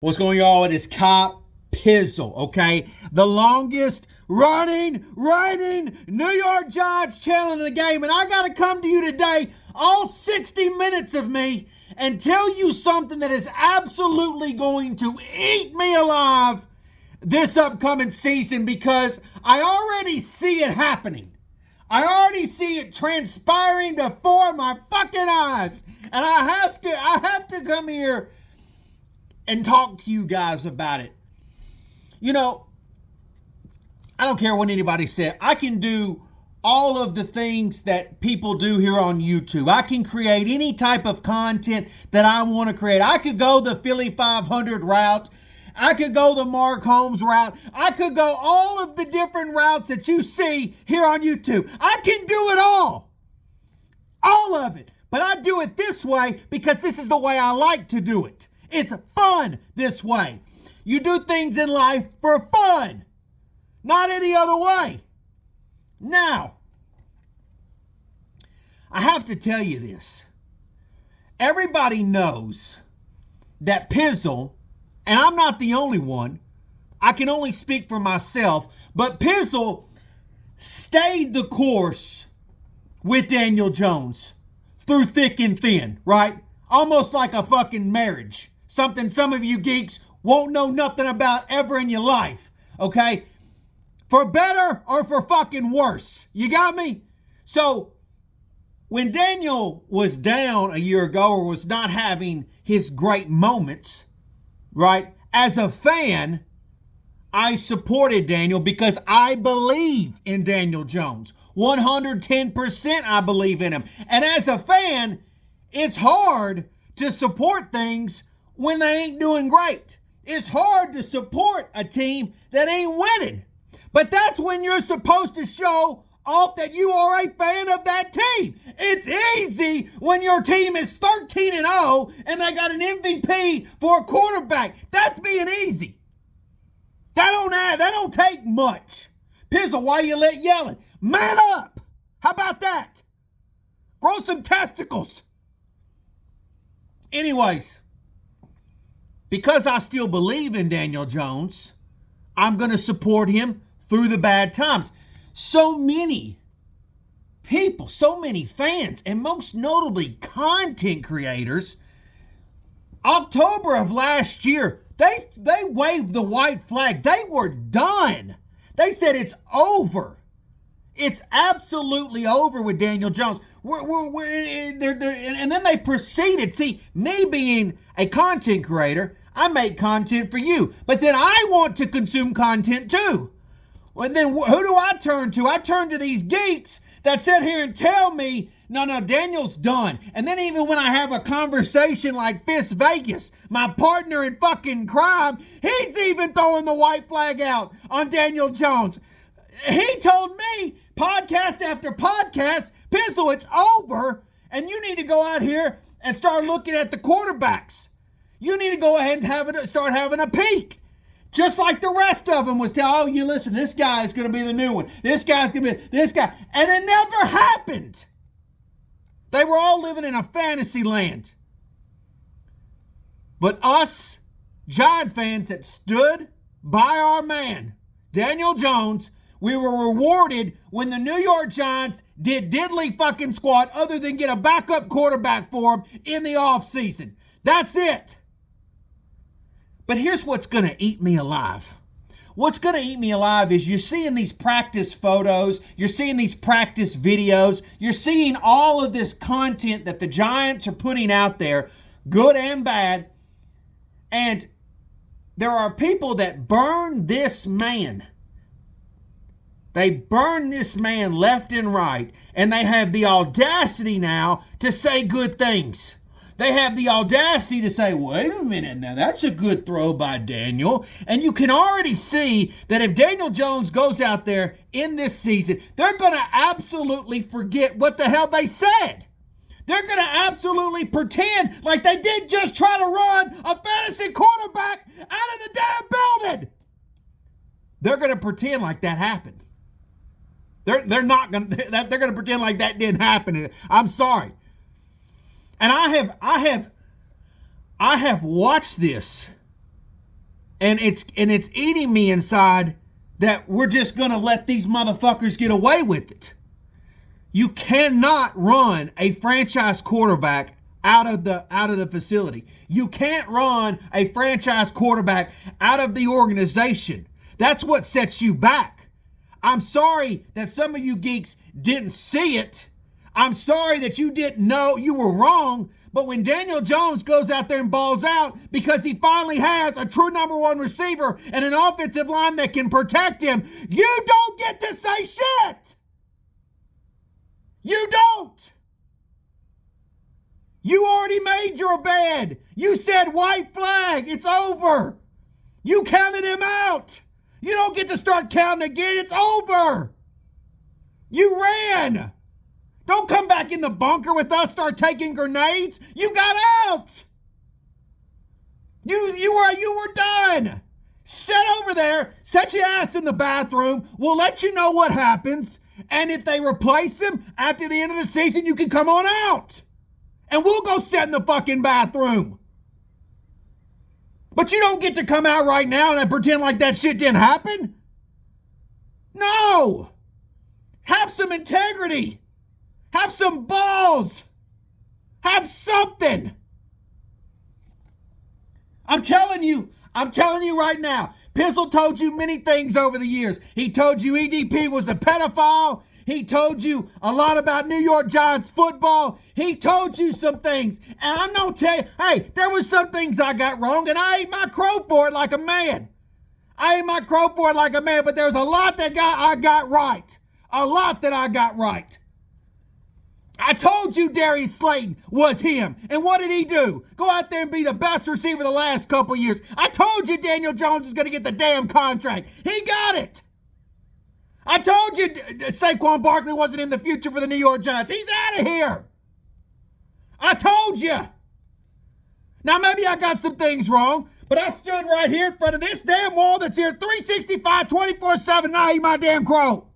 What's going on? It is Cop Pizzle, okay? The longest running, reigning New York Giants channel in the game. And I got to come to you today, all 60 minutes of me, and tell you something that is absolutely going to eat me alive this upcoming season, because I already see it happening. I already see it transpiring before my fucking eyes. And I have to come here and talk to you guys about it. You know, I don't care what anybody said. I can do all of the things that people do here on YouTube. I can create any type of content that I want to create. I could go the Philly 500 route. I could go the Mark Holmes route. I could go all of the different routes that you see here on YouTube. I can do it all. All of it. But I do it this way because this is the way I like to do it. It's fun this way. You do things in life for fun, not any other way. Now, I have to tell you this. Everybody knows that Pizzle, and I'm not the only one, I can only speak for myself, but Pizzle stayed the course with Daniel Jones through thick and thin, right? Almost like a fucking marriage. Something some of you geeks won't know nothing about ever in your life, okay? For better or for fucking worse. You got me? So, when Daniel was down a year ago or was not having his great moments, right? As a fan, I supported Daniel because I believe in Daniel Jones. 110% I believe in him. And as a fan, it's hard to support things when they ain't doing great. It's hard to support a team that ain't winning. But that's when you're supposed to show off that you are a fan of that team. It's easy when your team is 13-0 and they got an MVP for a quarterback. That's being easy. That don't take much. Pizzle, why you yelling? Man up! How about that? Grow some testicles. Anyways, because I still believe in Daniel Jones, I'm going to support him through the bad times. So many people, so many fans, and most notably content creators, October of last year, they waved the white flag. They were done. They said it's over. It's absolutely over with Daniel Jones. And then they proceeded. See, me being a content creator, I make content for you. But then I want to consume content too. And then who do I turn to? I turn to these geeks that sit here and tell me, no, Daniel's done. And then even when I have a conversation like Fist Vegas, my partner in fucking crime, he's even throwing the white flag out on Daniel Jones. He told me, podcast after podcast, Pizzle, it's over, and you need to go out here and start looking at the quarterbacks. You need to go ahead and start having a peek. Just like the rest of them was telling, you listen, this guy is going to be the new one. This guy's going to be this guy. And it never happened. They were all living in a fantasy land. But us, Giant fans that stood by our man, Daniel Jones, we were rewarded when the New York Giants did diddly fucking squat other than get a backup quarterback for him in the offseason. That's it. But here's what's going to eat me alive. What's going to eat me alive is you're seeing these practice photos, you're seeing these practice videos, you're seeing all of this content that the Giants are putting out there, good and bad, and there are people that burn this man. They burn this man left and right, and they have the audacity now to say good things. They have the audacity to say, wait a minute now, that's a good throw by Daniel. And you can already see that if Daniel Jones goes out there in this season, they're going to absolutely forget what the hell they said. They're going to absolutely pretend like they did just try to run a fantasy quarterback out of the damn building. They're going to pretend like that happened. They're not going to, they're going to pretend like that didn't happen. I'm sorry. And I have watched this And it's eating me inside that we're just going to let these motherfuckers get away with it. You cannot run a franchise quarterback out of the facility. You can't run a franchise quarterback out of the organization. That's what sets you back. I'm sorry that some of you geeks didn't see it. I'm sorry that you didn't know you were wrong. But when Daniel Jones goes out there and balls out because he finally has a true number one receiver and an offensive line that can protect him, you don't get to say shit. You don't. You already made your bed. You said white flag. It's over. You counted him out. You don't get to start counting again. It's over. You ran. Don't come back in the bunker with us, start taking grenades. You got out. You were done. Sit over there, set your ass in the bathroom. We'll let you know what happens. And if they replace him after the end of the season, you can come on out. And we'll go sit in the fucking bathroom. But you don't get to come out right now and pretend like that shit didn't happen. No. Have some integrity. Have some balls. Have something. I'm telling you right now. Pizzle told you many things over the years. He told you EDP was a pedophile. He told you a lot about New York Giants football. He told you some things. And I'm going to tell you, hey, there was some things I got wrong, and I ate my crow for it like a man. But there's a lot that I got right. A lot that I got right. I told you Darius Slayton was him. And what did he do? Go out there and be the best receiver the last couple years. I told you Daniel Jones is going to get the damn contract. He got it. I told you Saquon Barkley wasn't in the future for the New York Giants. He's out of here. I told you. Now, maybe I got some things wrong, but I stood right here in front of this damn wall that's here 365, 24/7, and I eat my damn crow.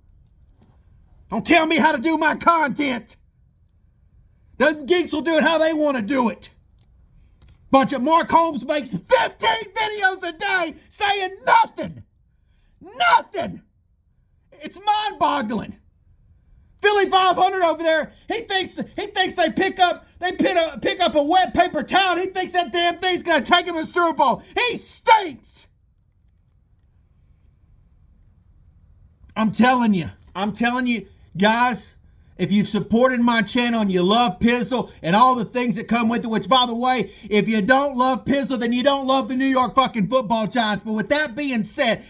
Don't tell me how to do my content. The geeks will do it how they want to do it. Bunch of Mark Holmes makes 15 videos a day saying nothing. Nothing. It's mind-boggling. Philly 500 over there, he thinks they pick up a wet paper towel. He thinks that damn thing's gonna take him to the Super Bowl. He stinks. I'm telling you, guys. If you've supported my channel and you love Pizzle and all the things that come with it, which, by the way, if you don't love Pizzle, then you don't love the New York fucking football Giants. But with that being said,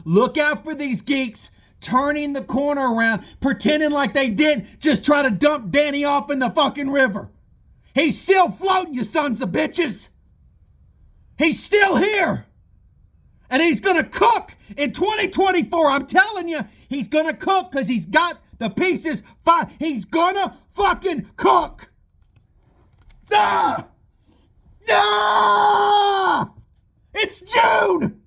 look out for these geeks turning the corner around, pretending like they didn't just try to dump Danny off in the fucking river. He's still floating, you sons of bitches. He's still here. And he's going to cook in 2024. I'm telling you, he's going to cook because he's got the pieces fine. He's gonna fucking cook. Ah! Ah! It's June.